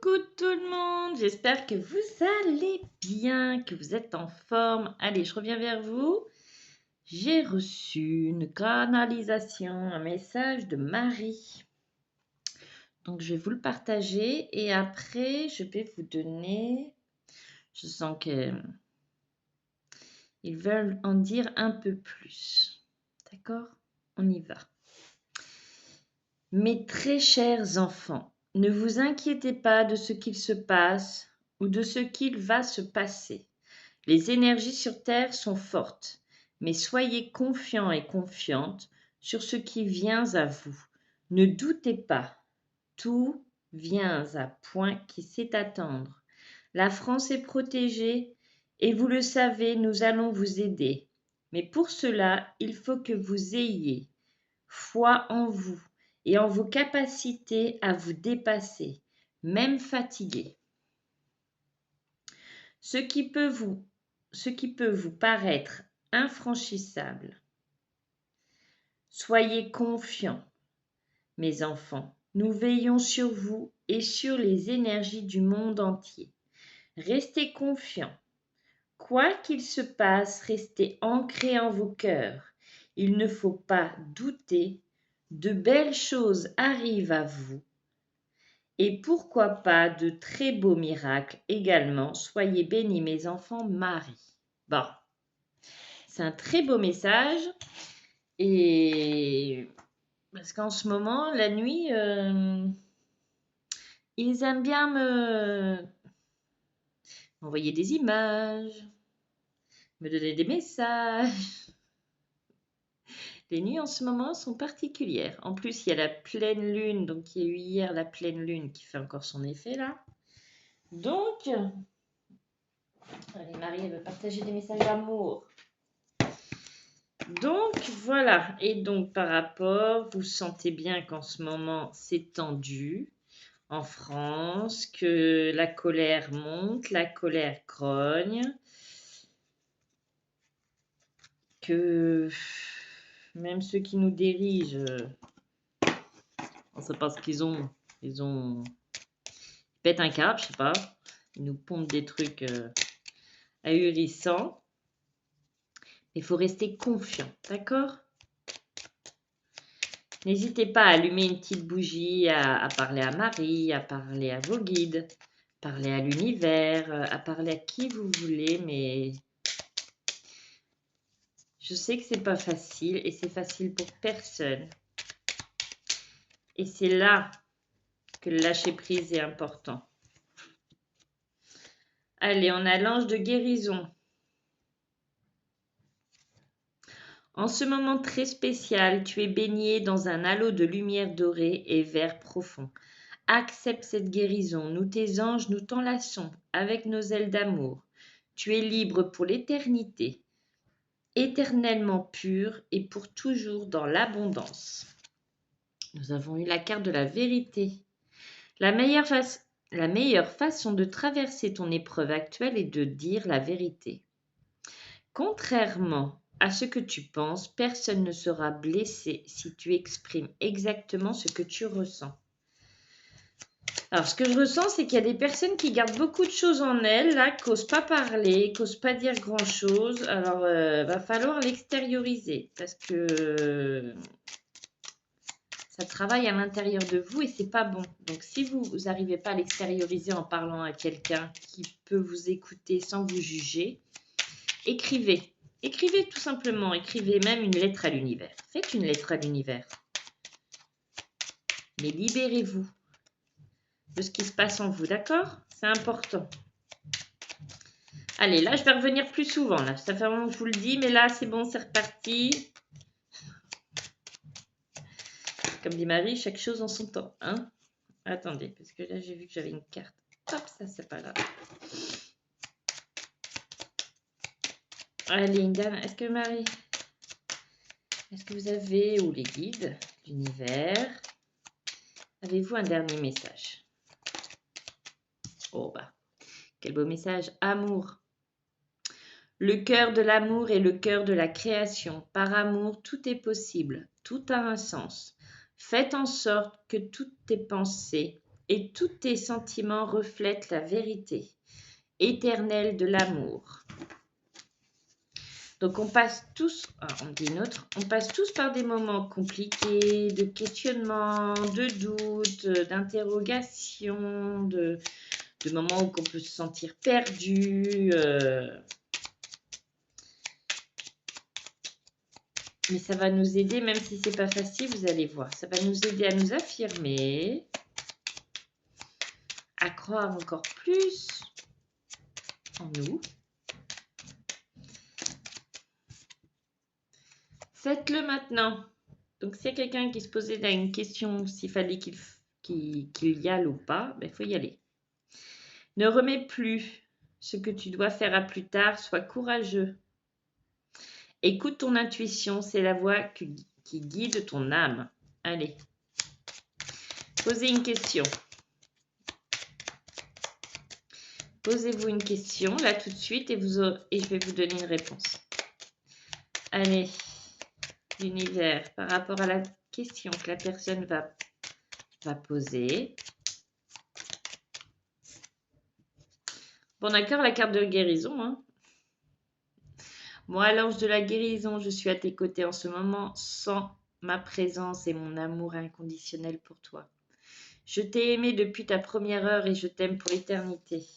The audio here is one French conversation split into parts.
Coucou tout le monde, j'espère que vous allez bien, que vous êtes en forme. Allez, je reviens vers vous. J'ai reçu une canalisation, un message de Marie. Donc, je vais vous le partager et après, je vais vous donner... Je sens qu'ils veulent en dire un peu plus. D'accord? On y va. Mes très chers enfants, ne vous inquiétez pas de ce qu'il se passe ou de ce qu'il va se passer. Les énergies sur Terre sont fortes, mais soyez confiants et confiantes sur ce qui vient à vous. Ne doutez pas, tout vient à point qui sait attendre. La France est protégée et vous le savez, nous allons vous aider. Mais pour cela, il faut que vous ayez foi en vous et en vos capacités à vous dépasser, même fatigué. Ce qui peut vous paraître infranchissable. Soyez confiants, mes enfants. Nous veillons sur vous et sur les énergies du monde entier. Restez confiants. Quoi qu'il se passe, restez ancrés en vos cœurs. Il ne faut pas douter. De belles choses arrivent à vous. Et pourquoi pas de très beaux miracles également. Soyez bénis, mes enfants, Marie. Bon, c'est un très beau message. Et parce qu'en ce moment, la nuit, ils aiment bien m'envoyer des images, me donner des messages. Les nuits en ce moment sont particulières. En plus, il y a la pleine lune, donc il y a eu hier la pleine lune qui fait encore son effet là. Donc, allez, Marie, elle veut partager des messages d'amour. Donc, voilà. Et donc, par rapport, vous sentez bien qu'en ce moment, c'est tendu en France, que la colère monte, la colère grogne, que même ceux qui nous dirigent, on ne sait pas ce qu'ils ont. Ils pètent un câble, je sais pas. Ils nous pompent des trucs ahurissants. Il faut rester confiant, d'accord? N'hésitez pas à allumer une petite bougie, à parler à Marie, à parler à vos guides, parler à l'univers, à parler à qui vous voulez, mais je sais que c'est pas facile et c'est facile pour personne. Et c'est là que le lâcher prise est important. Allez, on a l'ange de guérison. En ce moment très spécial, tu es baigné dans un halo de lumière dorée et vert profond. Accepte cette guérison. Nous, tes anges, nous t'enlaçons avec nos ailes d'amour. Tu es libre pour l'éternité, éternellement pur et pour toujours dans l'abondance. Nous avons eu la carte de la vérité. La meilleure façon de traverser ton épreuve actuelle est de dire la vérité. Contrairement à ce que tu penses, personne ne sera blessé si tu exprimes exactement ce que tu ressens. Alors, ce que je ressens, c'est qu'il y a des personnes qui gardent beaucoup de choses en elles, là, qui n'osent pas parler, qui n'osent pas dire grand-chose. Alors, va falloir l'extérioriser parce que ça travaille à l'intérieur de vous et c'est pas bon. Donc, si vous n'arrivez pas à l'extérioriser en parlant à quelqu'un qui peut vous écouter sans vous juger, écrivez. Écrivez tout simplement. Écrivez même une lettre à l'univers. Faites une lettre à l'univers. Mais libérez-vous de ce qui se passe en vous, d'accord? C'est important. Allez, là, je vais revenir plus souvent. Là. Ça fait un moment que je vous le dis, mais là, c'est bon, c'est reparti. Comme dit Marie, chaque chose en son temps. Hein? Attendez, parce que là, j'ai vu que j'avais une carte. Hop, ça, c'est pas grave. Allez, une dame. Est-ce que Marie, est-ce que vous avez, ou les guides d'univers, avez-vous un dernier message? Oh, bah, quel beau message. Amour. Le cœur de l'amour est le cœur de la création. Par amour, tout est possible. Tout a un sens. Faites en sorte que toutes tes pensées et tous tes sentiments reflètent la vérité éternelle de l'amour. Donc on passe tous, on dit une autre, on passe tous par des moments compliqués, de questionnement, de doute, d'interrogation, de moments où on peut se sentir perdu. Mais ça va nous aider, même si c'est pas facile, vous allez voir. Ça va nous aider à nous affirmer, à croire encore plus en nous. Faites-le maintenant. Donc, s'il y a quelqu'un qui se posait là une question, s'il fallait qu'il y aille ou pas, il faut y aller. Ne remets plus ce que tu dois faire à plus tard, sois courageux. Écoute ton intuition, c'est la voix qui guide ton âme. Allez, posez une question. Posez-vous une question là tout de suite et je vais vous donner une réponse. Allez, l'univers, par rapport à la question que la personne va poser. Bon, d'accord, la carte de guérison. Hein. Moi, l'ange de la guérison, je suis à tes côtés en ce moment, sans ma présence et mon amour inconditionnel pour toi. Je t'ai aimé depuis ta première heure et je t'aime pour l'éternité.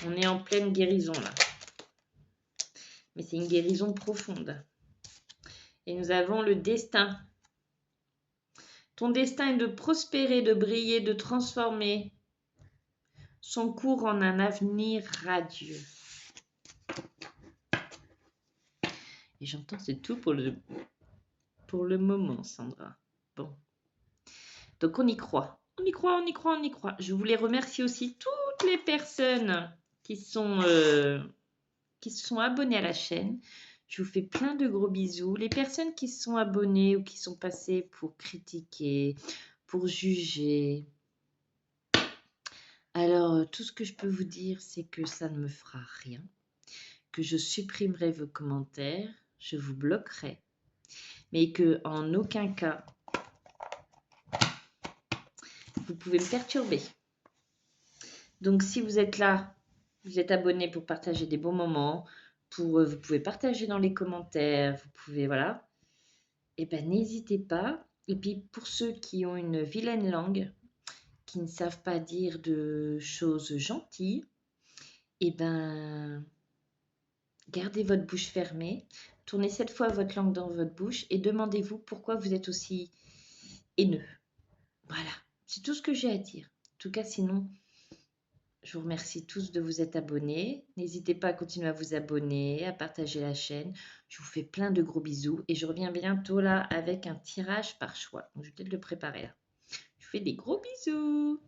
On est en pleine guérison là. Mais c'est une guérison profonde. Et nous avons le destin. Ton destin est de prospérer, de briller, de transformer son cours en un avenir radieux. Et j'entends c'est tout pour le moment, Sandra. Bon. Donc on y croit. On y croit, on y croit, on y croit. Je voulais remercier aussi toutes les personnes qui sont abonnées à la chaîne. Je vous fais plein de gros bisous. Les personnes qui se sont abonnées ou qui sont passées pour critiquer, pour juger. Alors, tout ce que je peux vous dire, c'est que ça ne me fera rien. Que je supprimerai vos commentaires, je vous bloquerai. Mais que en aucun cas, vous pouvez me perturber. Donc, si vous êtes là, vous êtes abonné pour partager des bons moments, vous pouvez partager dans les commentaires, vous pouvez, voilà. Eh bien, n'hésitez pas. Et puis, pour ceux qui ont une vilaine langue, qui ne savent pas dire de choses gentilles, eh bien, gardez votre bouche fermée, tournez 7 fois votre langue dans votre bouche et demandez-vous pourquoi vous êtes aussi haineux. Voilà, c'est tout ce que j'ai à dire. En tout cas, sinon, je vous remercie tous de vous être abonnés. N'hésitez pas à continuer à vous abonner, à partager la chaîne. Je vous fais plein de gros bisous et je reviens bientôt là avec un tirage par choix. Donc, je vais peut-être le préparer là. Je vous fais des gros bisous.